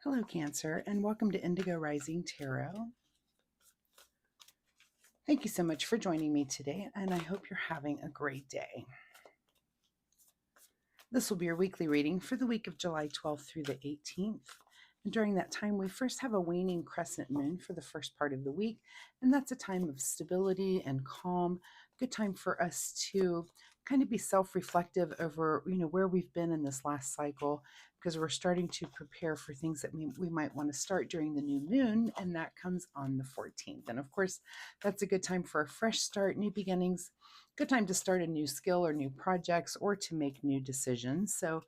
Hello, Cancer, and welcome to Indigo Rising Tarot. Thank you so much for joining me today, and I hope you're having a great day. This will be your weekly reading for the week of July 12th through the 18th. And during that time, we first have a waning crescent moon for the first part of the week, and that's a time of stability and calm. Good time for us to kind of be self-reflective over, where we've been in this last cycle, because we're starting to prepare for things that we might want to start during the new moon, and that comes on the 14th. And of course, that's a good time for a fresh start, new beginnings. Good time to start a new skill or new projects or to make new decisions. So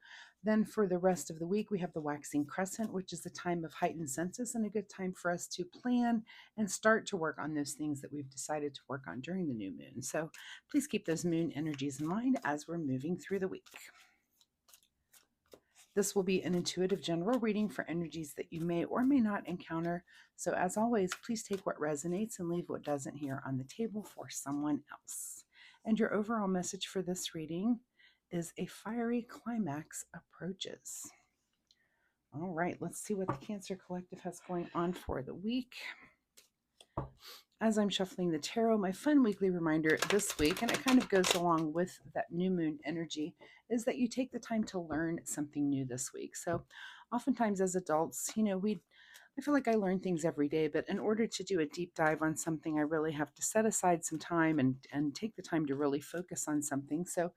then for the rest of the week, we have the waxing crescent, which is a time of heightened senses and a good time for us to plan and start to work on those things that we've decided to work on during the new moon. So please keep those moon energies in mind as we're moving through the week. This will be an intuitive general reading for energies that you may or may not encounter. So as always, please take what resonates and leave what doesn't here on the table for someone else. And your overall message for this reading is a fiery climax approaches. All right, let's see what the Cancer Collective has going on for the week. As I'm shuffling the tarot, my fun weekly reminder this week, and it kind of goes along with that new moon energy, is that you take the time to learn something new this week. So oftentimes as adults, I feel like I learn things every day, but in order to do a deep dive on something, I really have to set aside some time and take the time to really focus on something. So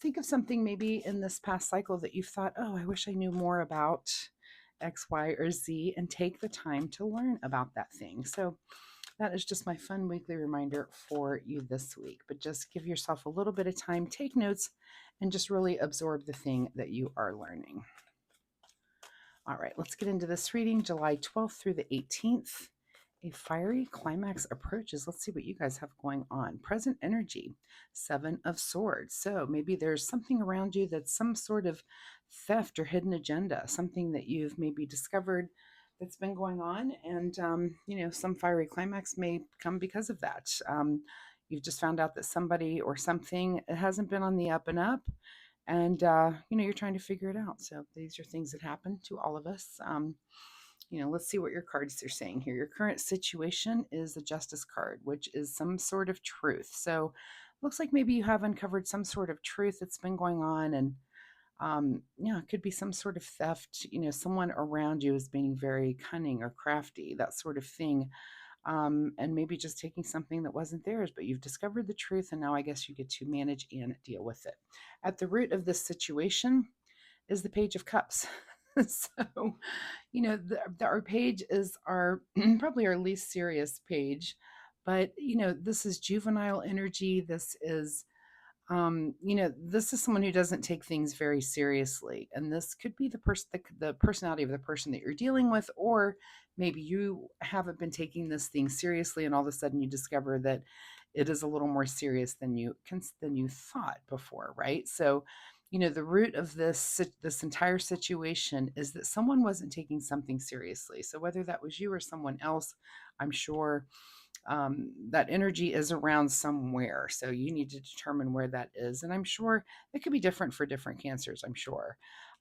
think of something maybe in this past cycle that you've thought, oh, I wish I knew more about X, Y, or Z, and take the time to learn about that thing. So that is just my fun weekly reminder for you this week. But just give yourself a little bit of time, take notes, and just really absorb the thing that you are learning. All right, let's get into this reading, July 12th through the 18th. A fiery climax approaches. Let's see what you guys have going on. Present energy, 7 of Swords. So maybe there's something around you that's some sort of theft or hidden agenda, something that you've maybe discovered that's been going on. And, some fiery climax may come because of that. You've just found out that somebody or something hasn't been on the up and up. And, you're trying to figure it out. So these are things that happen to all of us. Let's see what your cards are saying here. Your current situation is the Justice card, which is some sort of truth. So looks like maybe you have uncovered some sort of truth that's been going on. And it could be some sort of theft. Someone around you is being very cunning or crafty, that sort of thing. And maybe just taking something that wasn't theirs, but you've discovered the truth, and now I guess you get to manage and deal with it. At the root of this situation is the Page of Cups. So, our page is our probably our least serious page, but this is juvenile energy. This is someone who doesn't take things very seriously, and this could be the personality of the person that you're dealing with, or maybe you haven't been taking this thing seriously, and all of a sudden you discover that it is a little more serious than you thought before, right? So, the root of this entire situation is that someone wasn't taking something seriously. So whether that was you or someone else, I'm sure that energy is around somewhere. So you need to determine where that is. And I'm sure it could be different for different cancers, I'm sure.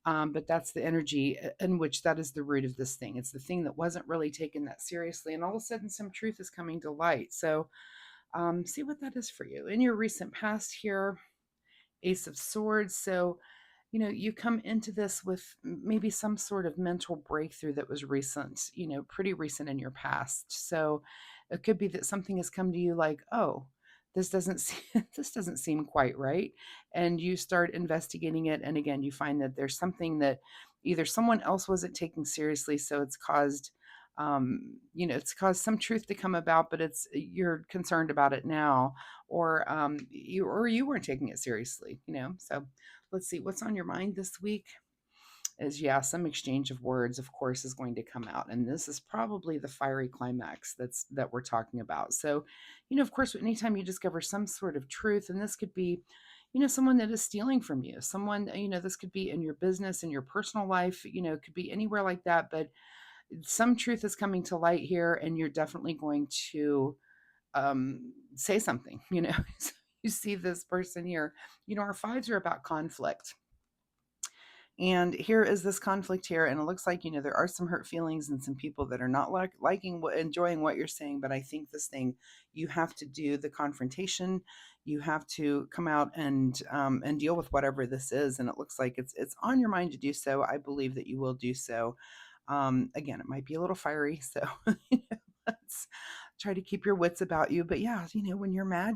But that's the energy in which that is the root of this thing. It's the thing that wasn't really taken that seriously. And all of a sudden, some truth is coming to light. So see what that is for you. In your recent past here, Ace of Swords. So, you come into this with maybe some sort of mental breakthrough that was recent, pretty recent in your past. So it could be that something has come to you like, oh, this doesn't this doesn't seem quite right. And you start investigating it. And again, you find that there's something that either someone else wasn't taking seriously. So it's caused some truth to come about, but you're concerned about it now, or you weren't taking it seriously. So let's see what's on your mind this week. Is some exchange of words, of course, is going to come out, and this is probably the fiery climax that we're talking about. So, of course, anytime you discover some sort of truth, and this could be someone that is stealing from you, someone, this could be in your business, in your personal life, it could be anywhere like that, but some truth is coming to light here, and you're definitely going to say something. So you see this person here. Our fives are about conflict. And here is this conflict here, and it looks like, there are some hurt feelings and some people that are not liking enjoying what you're saying. But I think this thing, you have to do the confrontation. You have to come out and deal with whatever this is, and it looks like it's on your mind to do so. I believe that you will do so. Again, it might be a little fiery, so let's try to keep your wits about you. But yeah, when you're mad,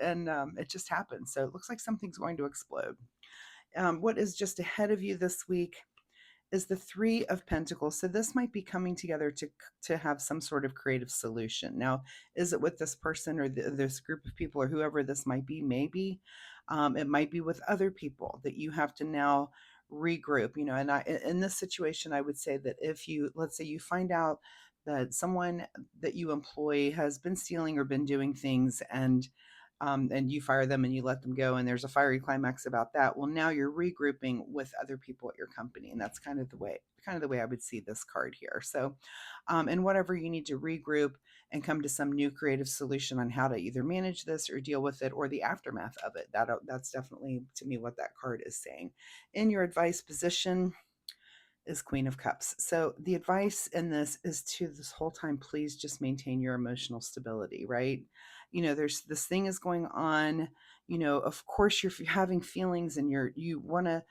and it just happens. So it looks like something's going to explode. What is just ahead of you this week is the Three of Pentacles. So this might be coming together to have some sort of creative solution. Now, is it with this person or this group of people or whoever this might be? Maybe it might be with other people that you have to now regroup. And in this situation, I would say that if let's say you find out that someone that you employ has been stealing or been doing things, and you fire them and you let them go, and there's a fiery climax about that. Well, now you're regrouping with other people at your company, and that's kind of the way I would see this card here. So, and whatever you need to regroup and come to some new creative solution on how to either manage this or deal with it or the aftermath of it. That's definitely to me what that card is saying. In your advice position is Queen of Cups. So the advice in this is to this whole time, please just maintain your emotional stability, right? There's this thing is going on. Of course you're having feelings and you want to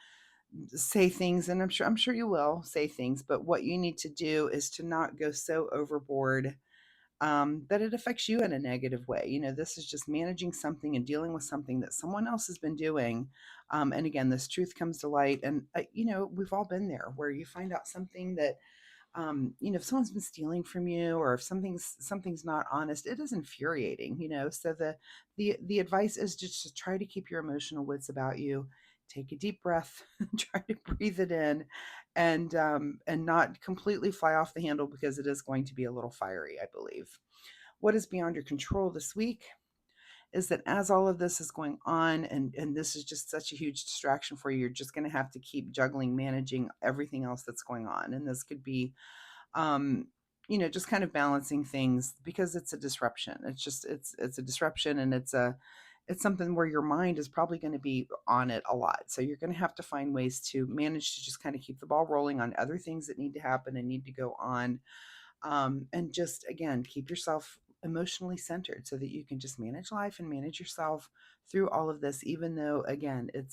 say things, and I'm sure you will say things, but what you need to do is to not go so overboard that it affects you in a negative way. This is just managing something and dealing with something that someone else has been doing. And again, this truth comes to light. And, we've all been there where you find out something that, if someone's been stealing from you or if something's not honest, it is infuriating. So the advice is just to try to keep your emotional wits about you. Take a deep breath, try to breathe it in, and not completely fly off the handle, because it is going to be a little fiery, I believe. What is beyond your control this week is that as all of this is going on, and this is just such a huge distraction for you, you're just going to have to keep juggling, managing everything else that's going on. And this could be um just kind of balancing things, because it's a disruption. It's a disruption, and it's something where your mind is probably going to be on it a lot. So you're going to have to find ways to manage to just kind of keep the ball rolling on other things that need to happen and need to go on, and just again keep yourself emotionally centered so that you can just manage life and manage yourself through all of this, even though again it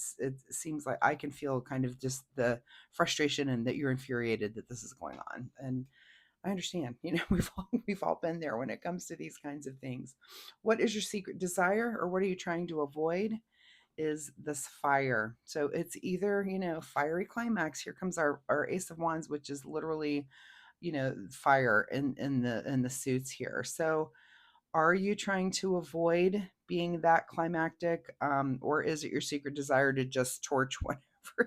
seems like I can feel kind of just the frustration and that you're infuriated that this is going on. And I understand, we've all been there when it comes to these kinds of things. What is your secret desire, or what are you trying to avoid? Is this fire. So it's either, fiery climax. Here comes our Ace of Wands, which is literally, fire in the suits here. So are you trying to avoid being that climactic, or is it your secret desire to just torch whatever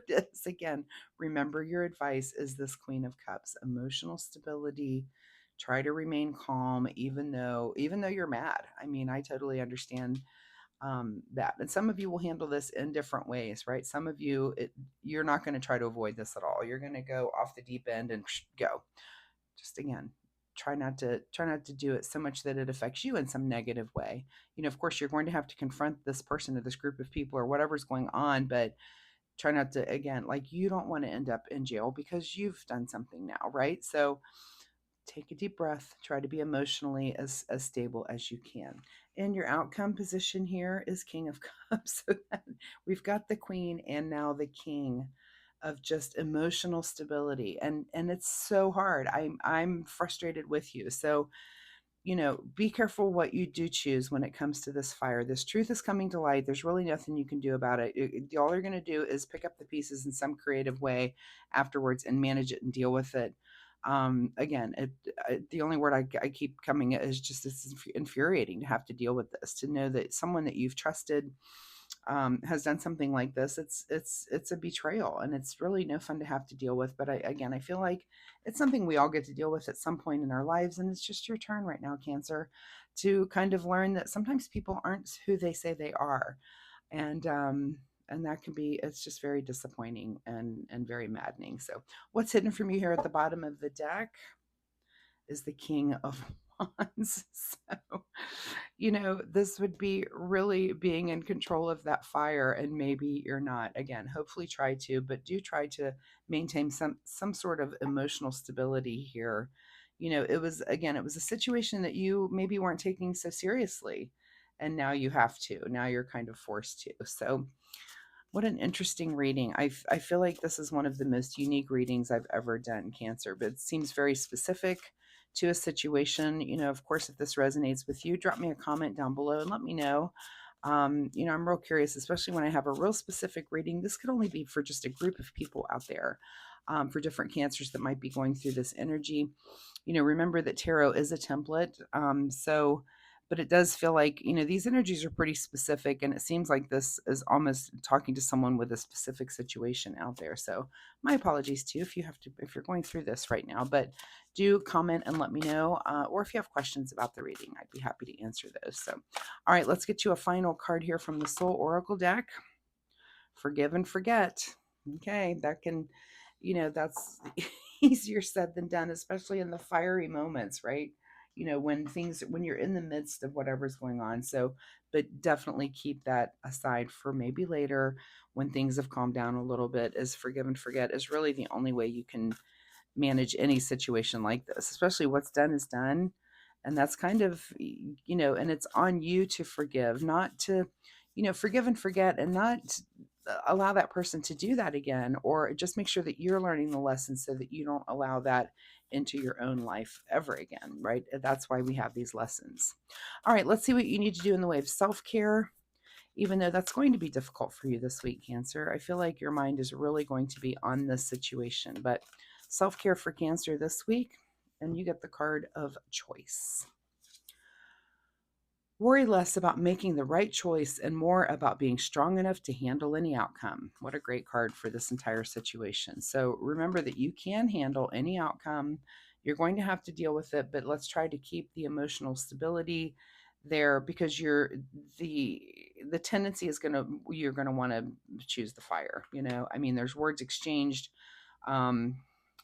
it is? Again, remember your advice is this Queen of Cups, emotional stability. Try to remain calm, even though you're mad. I mean, I totally understand that. And some of you will handle this in different ways, right? Some of you, you're not going to try to avoid this at all. You're going to go off the deep end and go. Just again, try not to do it so much that it affects you in some negative way. Of course, you're going to have to confront this person or this group of people or whatever's going on, but try not to, again, like, you don't want to end up in jail because you've done something now, right? So take a deep breath, try to be emotionally as stable as you can. And your outcome position here is King of Cups. So we've got the Queen and now the King of just emotional stability. And it's so hard. I'm frustrated with you. So, be careful what you do choose when it comes to this fire. This truth is coming to light. There's really nothing you can do about it. All you're going to do is pick up the pieces in some creative way afterwards and manage it and deal with it. Again, the only word I keep coming at is just, it's infuriating to have to deal with this, to know that someone that you've trusted has done something like this. It's a betrayal, and it's really no fun to have to deal with. But I feel like it's something we all get to deal with at some point in our lives, and it's just your turn right now, Cancer, to kind of learn that sometimes people aren't who they say they are, and that can be, it's just very disappointing and very maddening. So what's hidden from you here at the bottom of the deck is the King of Wands. So, this would be really being in control of that fire, and maybe you're not. Again, hopefully try to, but do try to maintain some sort of emotional stability here. It was a situation that you maybe weren't taking so seriously, and now you have to. Now you're kind of forced to. So, what an interesting reading. I feel like this is one of the most unique readings I've ever done, Cancer, but it seems very specific to a situation. Of course, if this resonates with you, drop me a comment down below and let me know. I'm real curious, especially when I have a real specific reading. This could only be for just a group of people out there, for different cancers that might be going through this energy. Remember that tarot is a template. But it does feel like, these energies are pretty specific, and it seems like this is almost talking to someone with a specific situation out there. So my apologies too if you're going through this right now, but do comment and let me know, or if you have questions about the reading, I'd be happy to answer those. So, all right, let's get you a final card here from the Soul Oracle deck. Forgive and forget. Okay, that's easier said than done, especially in the fiery moments, right? When you're in the midst of whatever's going on. So, but definitely keep that aside for maybe later when things have calmed down a little bit. Is forgive and forget is really the only way you can manage any situation like this, especially what's done is done. And that's kind of, and it's on you to forgive, not to, forgive and forget, and not allow that person to do that again, or just make sure that you're learning the lesson so that you don't allow that into your own life ever again, right? That's why we have these lessons. All right, let's see what you need to do in the way of self-care, even though that's going to be difficult for you this week, Cancer. I feel like your mind is really going to be on this situation, but self-care for Cancer this week, and you get the card of choice. Worry less about making the right choice and more about being strong enough to handle any outcome. What a great card for this entire situation. So remember that you can handle any outcome. You're going to have to deal with it, but let's try to keep the emotional stability there, because the tendency is you're going to want to choose the fire. I mean, there's words exchanged. um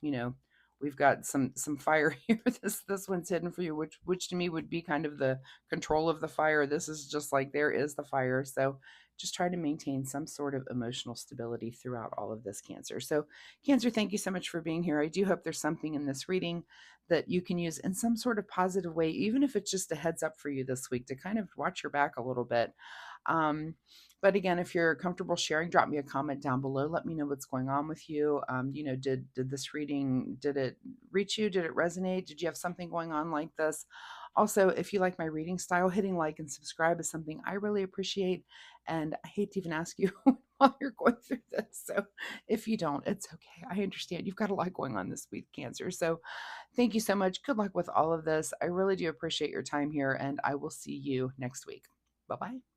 you know we've got some fire here. This one's hidden for you, which to me would be kind of the control of the fire. This is just like there is the fire. So just try to maintain some sort of emotional stability throughout all of this, Cancer. So Cancer, thank you so much for being here. I do hope there's something in this reading that you can use in some sort of positive way, even if it's just a heads up for you this week to kind of watch your back a little bit. um, but again, if you're comfortable sharing, drop me a comment down below. Let me know what's going on with you. Did this reading, did it reach you? Did it resonate? Did you have something going on like this? Also, if you like my reading style, hitting like and subscribe is something I really appreciate. And I hate to even ask you while you're going through this. So if you don't, it's okay. I understand. You've got a lot going on this week, Cancer. So thank you so much. Good luck with all of this. I really do appreciate your time here, and I will see you next week. Bye bye.